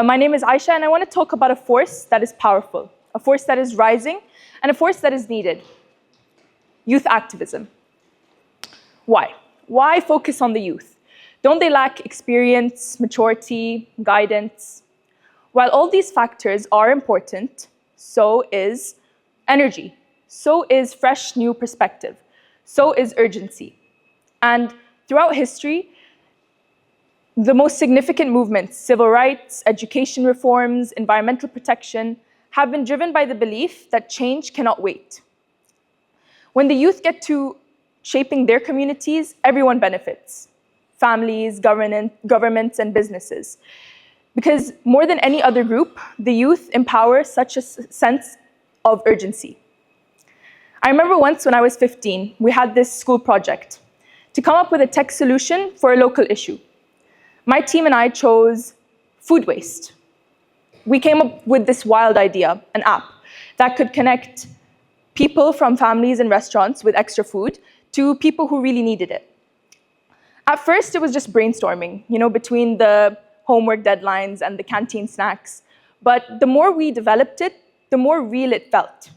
My name is Ayesha, and I want to talk about a force that is powerful, a force that is rising, and a force that is needed: youth activism. Why? Why focus on the youth? Don't they lack experience, maturity, guidance? While all these factors are important, so is energy, so is fresh new perspective, so is urgency. And throughout history, the most significant movements, civil rights, education reforms, environmental protection, have been driven by the belief that change cannot wait. When the youth get to shaping their communities, everyone benefits: families, governments, and businesses. Because more than any other group, the youth empower such a sense of urgency. I remember once when I was 15, we had this school project to come up with a tech solution for a local issue. My team and I chose food waste. We came up with this wild idea, an app that could connect people from families and restaurants with extra food to people who really needed it. At first, it was just brainstorming, between the homework deadlines and the canteen snacks. But the more we developed it, the more real it felt.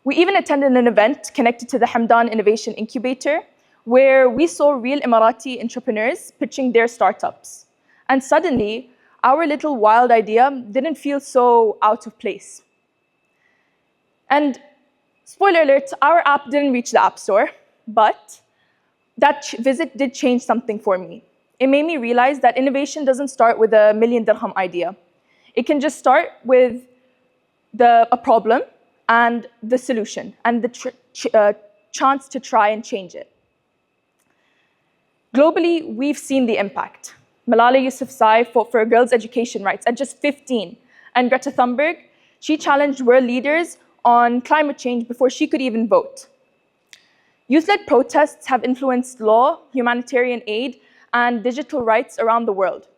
We even attended an event connected to the Hamdan Innovation Incubator, where we saw real Emirati entrepreneurs pitching their startups. And suddenly, our little wild idea didn't feel so out of place. And spoiler alert, our app didn't reach the App Store, but that visit did change something for me. It made me realize that innovation doesn't start with a million dirham idea. It can just start with a problem and the solution and the chance to try and change it. Globally, we've seen the impact. Malala Yousafzai fought for girls' education rights at just 15, and Greta Thunberg, she challenged world leaders on climate change before she could even vote. Youth-led protests have influenced law, humanitarian aid, and digital rights around the world.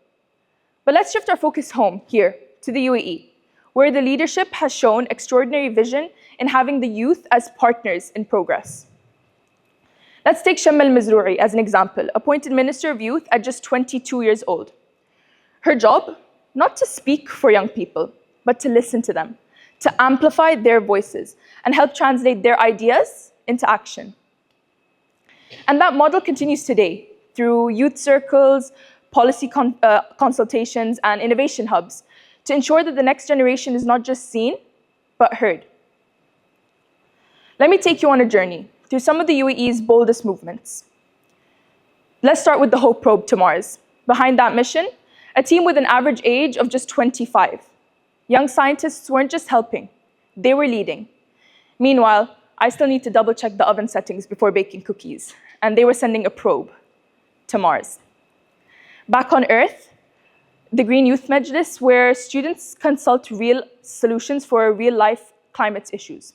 But let's shift our focus home, here, to the UAE, where the leadership has shown extraordinary vision in having the youth as partners in progress. Let's take Shamma al-Mazrou'i as an example, appointed Minister of Youth at just 22 years old. Her job, not to speak for young people, but to listen to them, to amplify their voices, and help translate their ideas into action. And that model continues today through youth circles, policy consultations, and innovation hubs to ensure that the next generation is not just seen, but heard. Let me take you on a journey through some of the UAE's boldest movements. Let's start with the Hope Probe to Mars. Behind that mission, a team with an average age of just 25. Young scientists weren't just helping, they were leading. Meanwhile, I still need to double-check the oven settings before baking cookies, and they were sending a probe to Mars. Back on Earth, the Green Youth Majlis, where students consult real solutions for real-life climate issues.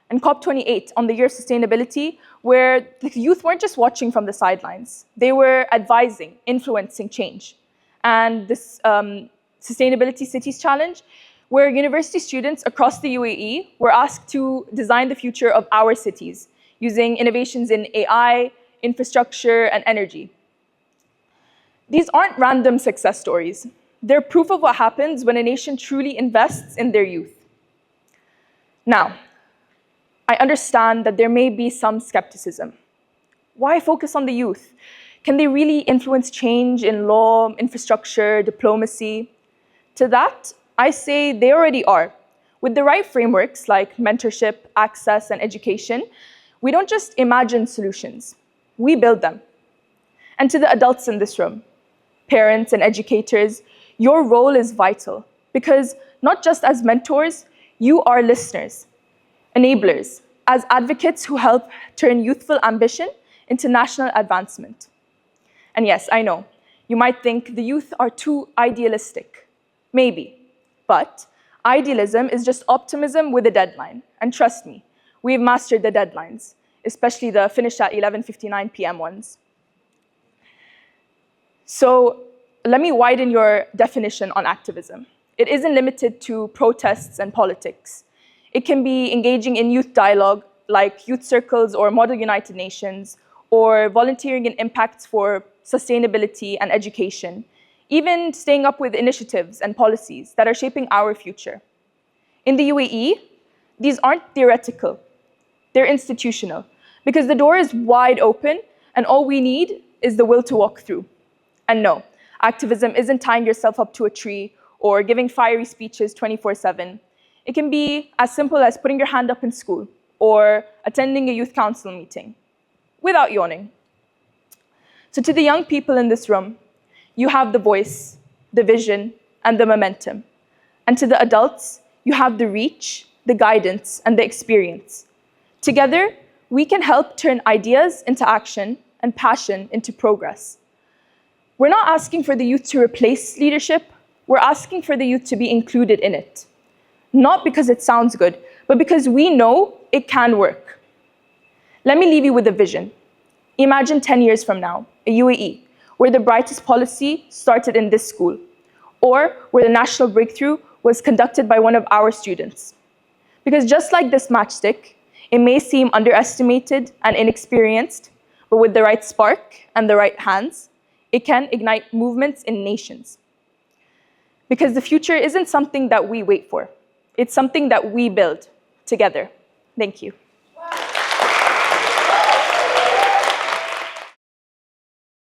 And COP28 on the Year of Sustainability, where the youth weren't just watching from the sidelines. They were advising, influencing change. And this Sustainability Cities Challenge, where university students across the UAE were asked to design the future of our cities using innovations in AI, infrastructure, and energy. These aren't random success stories. They're proof of what happens when a nation truly invests in their youth. Now, I understand that there may be some skepticism. Why focus on the youth? Can they really influence change in law, infrastructure, diplomacy? To that, I say they already are. With the right frameworks like mentorship, access, and education, we don't just imagine solutions, we build them. And to the adults in this room, parents and educators, your role is vital because not just as mentors, you are listeners, enablers, as advocates who help turn youthful ambition into national advancement. And yes, I know, you might think the youth are too idealistic. Maybe, but idealism is just optimism with a deadline. And trust me, we've mastered the deadlines, especially the finish at 11:59 p.m. ones. So let me widen your definition on activism. It isn't limited to protests and politics. It can be engaging in youth dialogue, like youth circles or Model United Nations, or volunteering in impacts for sustainability and education, even staying up with initiatives and policies that are shaping our future. In the UAE, these aren't theoretical, they're institutional, because the door is wide open and all we need is the will to walk through. And no, activism isn't tying yourself up to a tree or giving fiery speeches 24/7. It can be as simple as putting your hand up in school or attending a youth council meeting without yawning. So to the young people in this room, you have the voice, the vision, and the momentum. And to the adults, you have the reach, the guidance, and the experience. Together, we can help turn ideas into action and passion into progress. We're not asking for the youth to replace leadership, we're asking for the youth to be included in it. Not because it sounds good, but because we know it can work. Let me leave you with a vision. Imagine 10 years from now, a UAE, where the brightest policy started in this school, or where the national breakthrough was conducted by one of our students. Because just like this matchstick, it may seem underestimated and inexperienced, but with the right spark and the right hands, it can ignite movements in nations. Because the future isn't something that we wait for, it's something that we build together. Thank you.